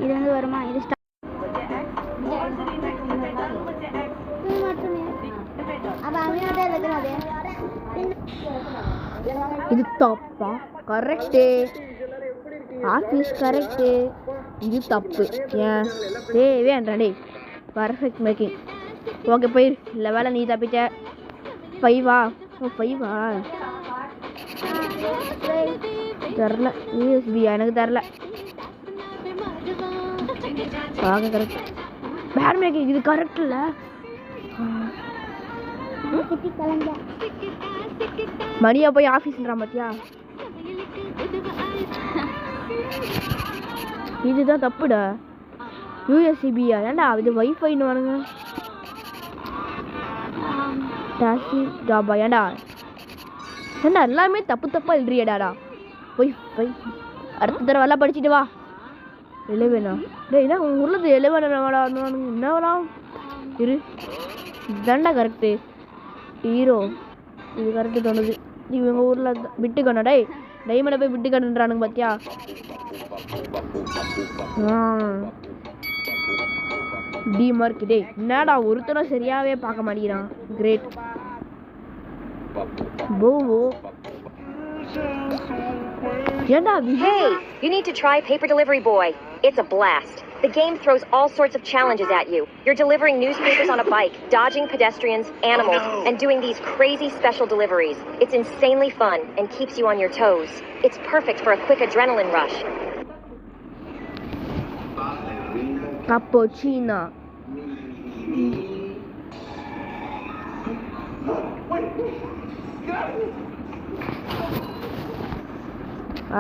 இது வந்து வருமா? இது இது தப்பா? கரெக்டு. Office correct. இது தப்பு. ஏன் வேண்டாம் டே. Perfect making. ஓகே போயிரு. இல்லை வேலை நீ தப்பிட்ட. 5 5 தரல. யூஎஸ்பி எனக்கு தரல. கரெக்ட். பேட் மேக்கிங் இது கரெக்ட் இல்லை. மணியா போய் ஆஃபீஸ்ன்றான் பார்த்தியா? இதுதான் தப்புடா. யூஎஸ்பியா? ஏன்டா இது வைஃபைன்னு வருங்க. டாக்ஸி ஜாபா? ஏன்டா எல்லாமே தப்பா எழுதுறியடாடா. வைஃபை அடுத்த தடவை எல்லாம் படிச்சுட்டு வா. 11 டேய் என்ன உள்ளது? 11 என்னவா இரு. இதுதான்டா கரெக்டு. ஹீரோ இது கரெக்டு தோணுது. இவங்க ஊரில் விட்டு கண்ணா. டைமண்டை போய் விட்டு கண்ணுன்றானுங்க பார்த்தியா? D mark. டே என்னடா ஒருத்தனும் சரியாவே பார்க்க மாட்டேங்கிறான். கிரேட். போவோ ஏண்டா? Hey, you need to try Paper Delivery Boy. It's a blast. The game throws all sorts of challenges at you. You're delivering newspapers on a bike, dodging pedestrians, animals, and doing these crazy special deliveries. It's insanely fun and keeps you on your toes. It's perfect for a quick adrenaline rush. Cappuccino.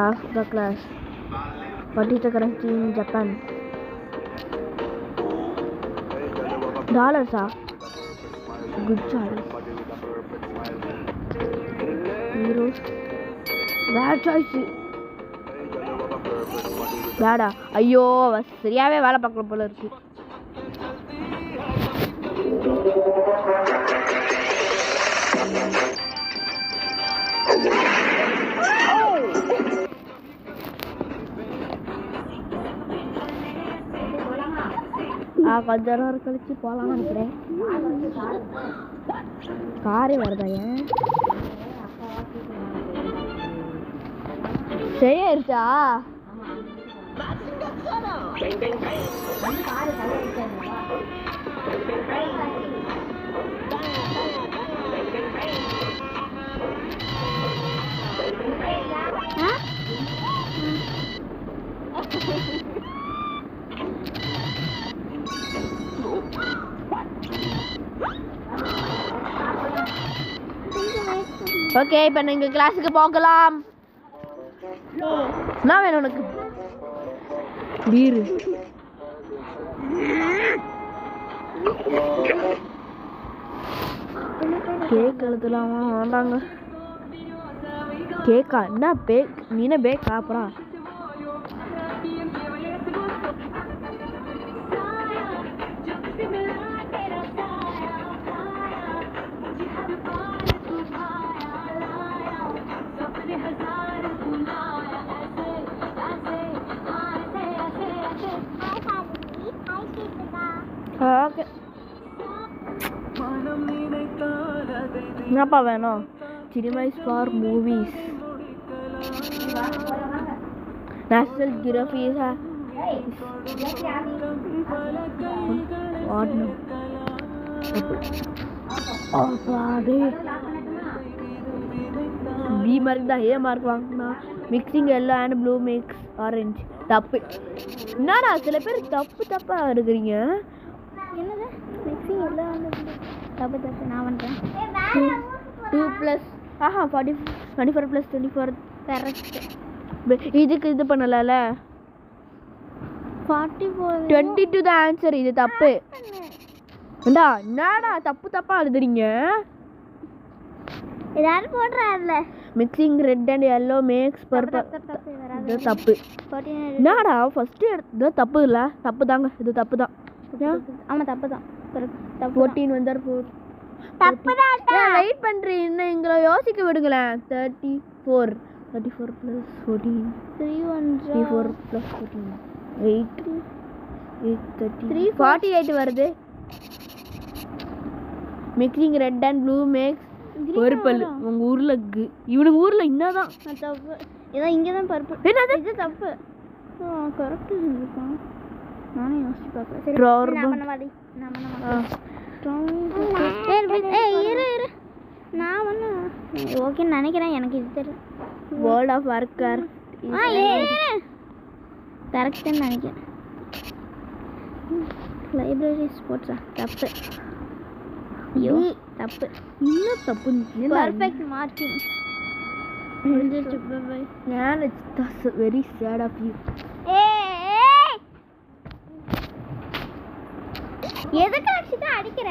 Ask the class. What is the currency in Japan? Dollars. Good choice. Euros. Bad choice. Bada. ஐயோ சரியாவே வேலை பார்க்கல போல இருக்கு. கொஞ்ச நேரம் கழிச்சு போகலாம்னு நினைக்கிறேன். காரே வருதா? ஏன் சரியாயிருச்சா? ஓகே இப்போ நீங்கள் கிளாஸுக்கு போகலாம். என்ன வேணும் உனக்கு? பீரு. கேக் எழுதலாமா? வேண்டாங்க. கேக்கா? என்ன பேக்? நீ என்ன பேக் சாப்பிட்றா? ஓகே என்னப்பா வேணும்? Cinemax for movies. National Geographic. B mark தான். ஏ மார்க் வாங்கினா mixing yellow and blue mix orange. தப்பு. என்னடா சில பேர் தப்பா இருக்கிறீங்க. என்னது மிக்சிங் எல்லோ அண்ட் தப்பு நான் பண்ணுறேன். 2 + 24 + 24 கரெக்ட். இதுக்கு இது பண்ணல. 22 தான் ஆன்சர். இது தப்பு. என்னடா தப்பா எழுதுறீங்க. ஏதாவது போடுறாருல. Mixing red and yellow makes purple. இது தப்பு. என்னடா ஃபர்ஸ்ட் இது தப்பு இல்ல? தப்பு தாங்க. இது தப்பு தான். ஆமா தப்பு தான். 14 வந்தார். தப்பு தான். வெயிட் பண்றீங்க. இன்னும் எங்களை யோசிக்க விடுங்களேன். 34 + 14 34 + 14 8:30 48 வருது. Mixing red and blue makes purple. உங்க ஊர்ல இவனுக்கு ஊர்ல என்னதான் தப்பு. ஏதோ இங்கே தான் பருப்பு. என்னது இது தப்பு. கரெக்டாக செஞ்சுருக்கான். நானும் யோசிச்சு பார்க்குறேன். சரி Drawer நான் பண்ணவாடி. நான் பண்ண இரு நான் வந்து ஓகேன்னு நினைக்கிறேன். எனக்கு இது தெரியும். வேர்ல்ட் ஆஃப் ஒர்க்கர் கரெக்டுன்னு நினைக்கிறேன். லைப்ரரி ஸ்போர்ட்ஸா தப்பு. ஐயோ தப்பு. இன்னும் தப்பு. பர்ஃபெக்ட் மார்க்கிங் முடிஞ்சிருச்சு. பை நான் it's very sad of you. எதுக்கு அடிச்சுட்டு அடிக்கிற?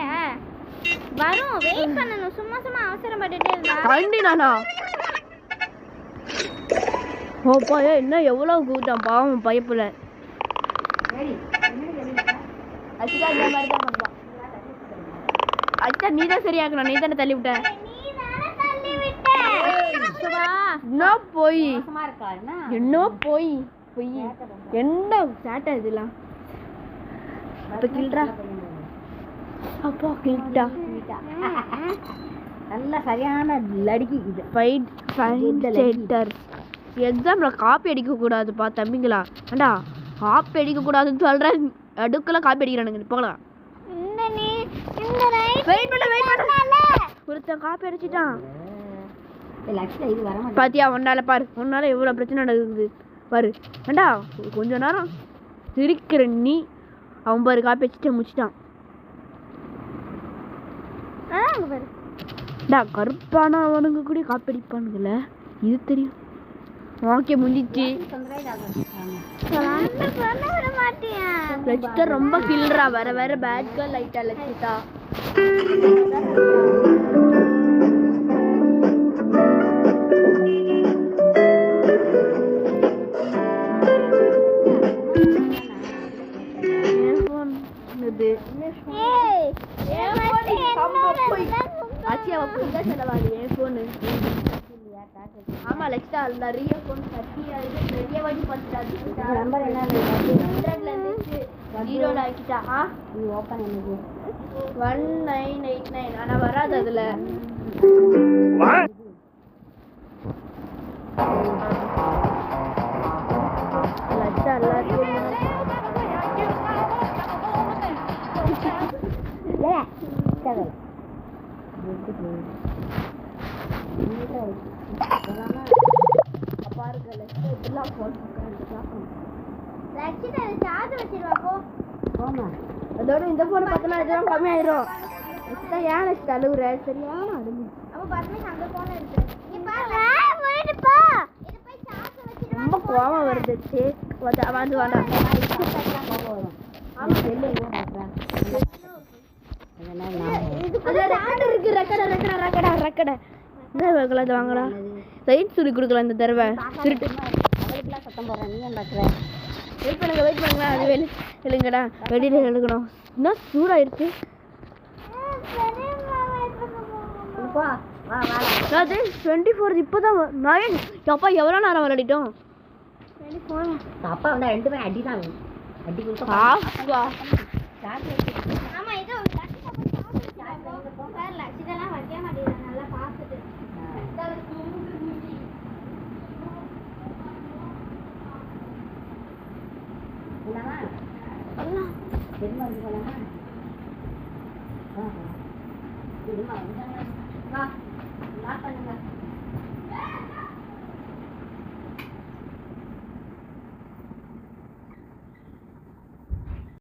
வரும் வெயிட் பண்ணணும். சும்மா அவசரப்பட்டுட்டே இருந்தா தாண்டி நானா ஓப்பா என்ன எவ்வளவு கூட்டம் பாவம் பயப்புல. அச்சா இந்த மாதிரி தான் பண்ணுவான். அச்சா நீ தான் சரியாக்கணும். நீ தானே தள்ளி விட்ட. என்ன போய் என்ன போய் என்ன சேட்டா இதெல்லாம். அப்ப கில்றா அப்பா கில்டா நல்ல சரியான லடிக்கி. இது ஃபைட்டர் எக்ஸாம்ல காப்பி அடிக்க கூடாதுப்பா தம்பிங்களா. ஏண்டா காப்பி அடிக்க கூடாதுன்னு சொல்றேன். அடுக்கெல்லாம் காப்பி அடிக்கிறானுங்க. போகலாம். ஒருத்தன் காப்பி அடிச்சிட்டான். பாத்தியா ஒன்னால பாரு. ஒன்னால எவ்வளவு பிரச்சனை நடக்குது பாரு. ஏண்டா கொஞ்ச நேரம் சிரிக்கிற நீ. அவன் பாரு காப்பி அடிச்சுட்டு முடிச்சிட்டான். கருப்பான அவனுங்க கூட காப்பி அடிப்பானுங்கல்ல. இது தெரியும். ஓகே முடிஞ்சிச்சு. லட்சிதா ரொம்ப கில்றா. வேற பேட் கேர்ள் லைட்டா லட்சிதா. ஆமா லட்சிதா நிறைய போன் நிறைய வாட்டி பார்த்துட்டா. நம்பர் என்ன 0 ஆக்கிட்டா. 1989 ஆனா வராது அதுல. லட்சிதா எல்லாத்தையும் அதோட இந்த போன பார்த்தா இதெல்லாம் கம்மியாயிரும். ஏன் அழுகுற? சரியான அழுகு. ரொம்ப கோவம் வருது. வந்து வேண்டாம். வாங்கலாம். சைட் சுரி கொடுக்கலாம் இந்த தடவை. திருட்டு சத்தம் போடுறேன். நீ ஏன் பார்க்குற? வெயிட் பண்ணுங்க. அது எழுங்கடா. வெளியில் எழுகணும். என்ன சூடாயிருச்சு. அது 24 இப்போதான் 9. அப்பா எவ்வளோ நேரம் விளையாடிட்டோம். அப்பா வந்து 2 பேரும் அடிதான். அடி கொடுத்தா இதெல்லாம் வைக்க மாட்டேங்குது. நல்லா பார்த்துட்டு திரும்ப